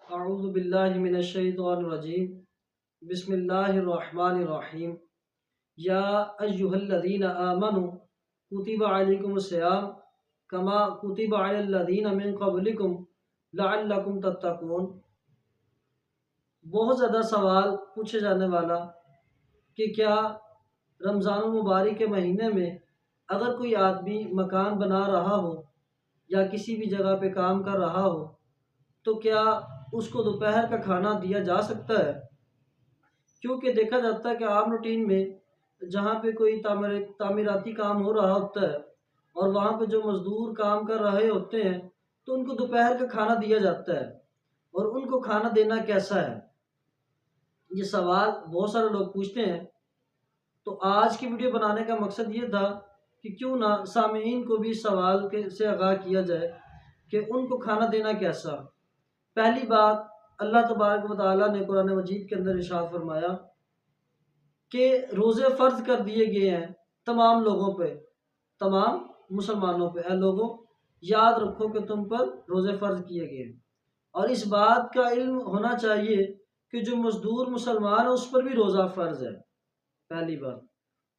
اعوذ باللہ من الشیطان الرجیم بسم اللہ الرحمن الرحیم یا ایہا الذین آمنوا کتب علیکم الصیام کما کتب علی الذین من قبلکم لعلکم تتقون۔ بہت زیادہ سوال پوچھے جانے والا کہ کیا رمضان المبارک کے مہینے میں اگر کوئی آدمی مکان بنا رہا ہو یا کسی بھی جگہ پہ کام کر رہا ہو تو کیا اس کو دوپہر کا کھانا دیا جا سکتا ہے؟ کیونکہ دیکھا جاتا ہے کہ عام روٹین میں جہاں پہ کوئی تعمیراتی کام ہو رہا ہوتا ہے اور وہاں پہ جو مزدور کام کر رہے ہوتے ہیں تو ان کو دوپہر کا کھانا دیا جاتا ہے، اور ان کو کھانا دینا کیسا ہے، یہ سوال بہت سارے لوگ پوچھتے ہیں۔ تو آج کی ویڈیو بنانے کا مقصد یہ تھا کہ کیوں نہ سامعین کو بھی اس سوال سے آگاہ کیا جائے کہ ان کو کھانا دینا کیسا۔ پہلی بات، اللہ تبارک و تعالیٰ نے قرآن مجید کے اندر ارشاد فرمایا کہ روزے فرض کر دیے گئے ہیں تمام لوگوں پہ، تمام مسلمانوں پہ۔ اے لوگوں، یاد رکھو کہ تم پر روزے فرض کیے گئے ہیں، اور اس بات کا علم ہونا چاہیے کہ جو مزدور مسلمان ہے اس پر بھی روزہ فرض ہے، پہلی بات۔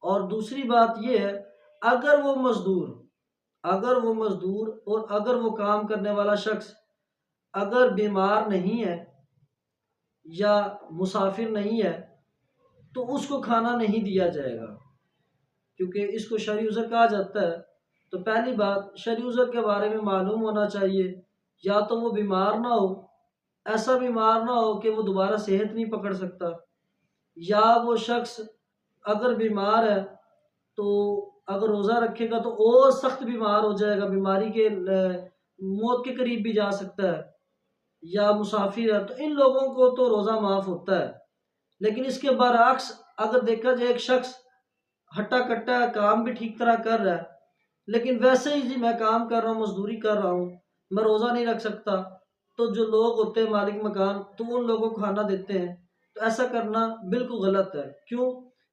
اور دوسری بات یہ ہے، اگر وہ مزدور اور اگر وہ کام کرنے والا شخص اگر بیمار نہیں ہے یا مسافر نہیں ہے تو اس کو کھانا نہیں دیا جائے گا، کیونکہ اس کو شرعی عذر کہا جاتا ہے۔ تو پہلی بات، شرعی عذر کے بارے میں معلوم ہونا چاہیے، یا تو وہ بیمار نہ ہو، ایسا بیمار نہ ہو کہ وہ دوبارہ صحت نہیں پکڑ سکتا، یا وہ شخص اگر بیمار ہے تو اگر روزہ رکھے گا تو اور سخت بیمار ہو جائے گا، بیماری کے موت کے قریب بھی جا سکتا ہے، یا مسافر ہے، تو ان لوگوں کو تو روزہ معاف ہوتا ہے۔ لیکن اس کے برعکس اگر دیکھا جائے ایک شخص ہٹا کٹا کام بھی ٹھیک طرح کر رہا ہے لیکن ویسے ہی جی میں کام کر رہا ہوں، مزدوری کر رہا ہوں، میں روزہ نہیں رکھ سکتا، تو جو لوگ ہوتے ہیں مالک مکان تو ان لوگوں کو کھانا دیتے ہیں۔ تو ایسا کرنا بالکل غلط ہے۔ کیوں؟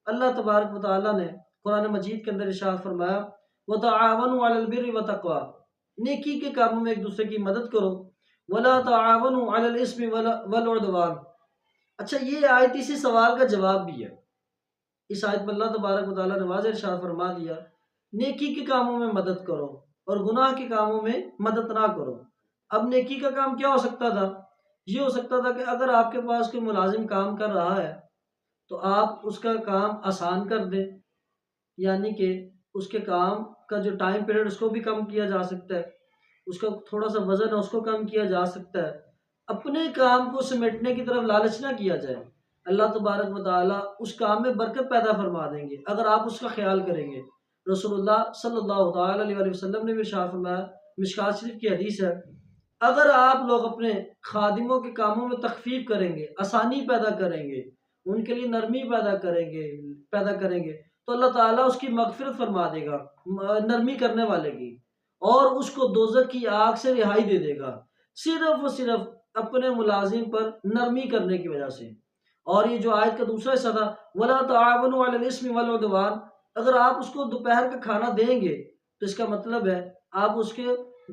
اللہ تبارک و تعالیٰ نے قرآن مجید کے اندر ارشاد فرمایا وَتَعَاوَنُوا عَلَى الْبِرِّ وَالتَّقْوَىٰ، نیکی کے کاموں میں ایک دوسرے کی مدد کرو، وَلَا تَعَاوَنُوا عَلَى الْإِثْمِ وَالْعُدْوَانِ۔ اچھا، یہ آیت اسی سوال کا جواب بھی ہے۔ اس آیت میں اللہ تبارک و تعالیٰ نے واضح ارشاد فرما دیا نیکی کے کاموں میں مدد کرو اور گناہ کے کاموں میں مدد نہ کرو۔ اب نیکی کا کام کیا ہو سکتا تھا؟ یہ ہو سکتا تھا کہ اگر آپ کے پاس کوئی ملازم کام کر رہا ہے تو آپ اس کا کام آسان کر دیں، یعنی کہ اس کے کام کا جو ٹائم پیریڈ اس کو بھی کم کیا جا سکتا ہے، اس کا تھوڑا سا وزن ہے اس کو کم کیا جا سکتا ہے، اپنے کام کو سمیٹنے کی طرف لالچ نہ کیا جائے۔ اللہ تبارک و تعالیٰ اس کام میں برکت پیدا فرما دیں گے اگر آپ اس کا خیال کریں گے۔ رسول اللہ صلی اللہ تعالیٰ علیہ وسلم نے بھی ارشاد فرمایا، مشکوٰۃ شریف کی حدیث ہے، اگر آپ لوگ اپنے خادموں کے کاموں میں تخفیف کریں گے، آسانی پیدا کریں گے، ان کے لیے نرمی پیدا کریں گے تو اللہ تعالیٰ اس کی مغفرت فرما دے گا، نرمی کرنے والے کی، اور اس کو دوزخ کی آگ سے رہائی دے دے گا، صرف و صرف اپنے ملازم پر نرمی کرنے کی وجہ سے۔ اور یہ جو آیت کا دوسرا حصہ تھا وَلَا تَعَاوَنُوا عَلَى الْإِثْمِ وَالْعُدْوَانِ، اگر آپ اس کو دوپہر کا کھانا دیں گے تو اس کا مطلب ہے آپ اس کے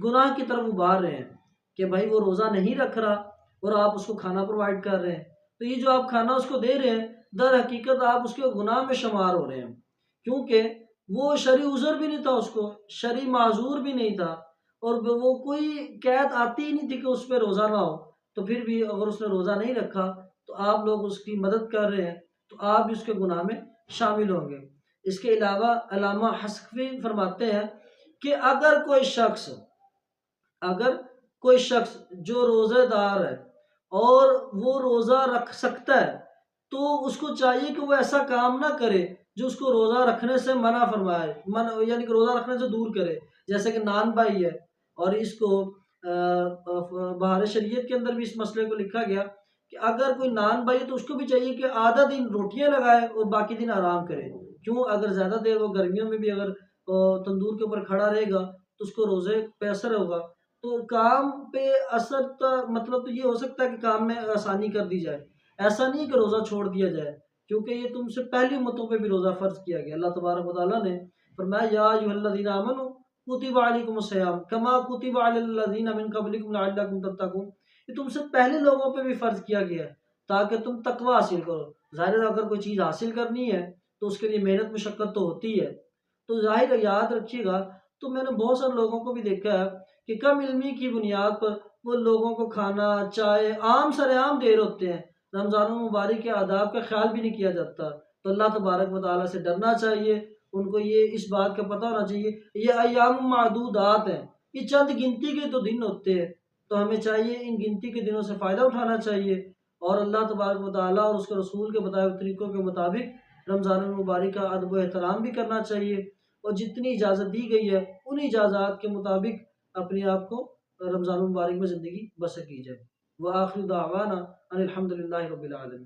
گناہ کی طرف ابھار رہے ہیں کہ بھائی وہ روزہ نہیں رکھ رہا اور آپ اس کو کھانا پرووائڈ کر رہے ہیں، تو یہ جو آپ کھانا اس کو دے رہے ہیں در حقیقت آپ اس کے گناہ میں شمار ہو رہے ہیں، کیونکہ وہ شرعی عذر بھی نہیں تھا، اس کو شرعی معذور بھی نہیں تھا، اور وہ کوئی قید آتی ہی نہیں تھی کہ اس پہ روزہ نہ ہو، تو پھر بھی اگر اس نے روزہ نہیں رکھا تو آپ لوگ اس کی مدد کر رہے ہیں تو آپ بھی اس کے گناہ میں شامل ہوں گے۔ اس کے علاوہ علامہ حسقفی فرماتے ہیں کہ اگر کوئی شخص جو روزہ دار ہے اور وہ روزہ رکھ سکتا ہے تو اس کو چاہیے کہ وہ ایسا کام نہ کرے جو اس کو روزہ رکھنے سے منع فرمائے، یعنی کہ روزہ رکھنے سے دور کرے، جیسے کہ نان بائی ہے، اور اس کو بہار شریعت کے اندر بھی اس مسئلے کو لکھا گیا کہ اگر کوئی نان بائی ہے تو اس کو بھی چاہیے کہ آدھا دن روٹیاں لگائے اور باقی دن آرام کرے۔ کیوں؟ اگر زیادہ دیر وہ گرمیوں میں بھی اگر تندور کے اوپر کھڑا رہے گا تو اس کو روزے پہ اثر ہوگا، تو کام پہ اثر مطلب تو یہ ہو سکتا ہے کہ کام میں آسانی کر دی جائے، ایسا نہیں کہ روزہ چھوڑ دیا جائے، کیونکہ یہ تم سے پہلی امتوں پہ بھی روزہ فرض کیا گیا۔ اللہ تبارک و تعالیٰ نے فرمایا یا ایھا الذین آمنوا کتب علیکم الصیام کما کتب علی الذین من قبلکم لعلکم تتقون، یہ تم سے پہلے لوگوں پہ بھی فرض کیا گیا ہے تاکہ تم تقوی حاصل کرو۔ ظاہر ہے اگر کوئی چیز حاصل کرنی ہے تو اس کے لیے محنت مشقت تو ہوتی ہے، تو ظاہر ہے یاد رکھیے گا، تو میں نے بہت سارے لوگوں کو بھی دیکھا ہے کہ کم علمی کی بنیاد پر وہ لوگوں کو کھانا چائے عام سر عام دے ہوتے ہیں، رمضان المبارک کے آداب کا خیال بھی نہیں کیا جاتا۔ تو اللہ تبارک و تعالیٰ سے ڈرنا چاہیے، ان کو یہ اس بات کا پتہ ہونا چاہیے یہ ایام معدودات ہیں، یہ چند گنتی کے تو دن ہوتے ہیں، تو ہمیں چاہیے ان گنتی کے دنوں سے فائدہ اٹھانا چاہیے اور اللہ تبارک و تعالیٰ اور اس کے رسول کے بتائے ہوئے طریقوں کے مطابق رمضان المبارک کا ادب و احترام بھی کرنا چاہیے، اور جتنی اجازت دی گئی ہے ان اجازات کے مطابق اپنے آپ کو رمضان المبارک میں زندگی بسر کی جائے۔ وآخر دعوانا ان الحمد للہ رب العالمین۔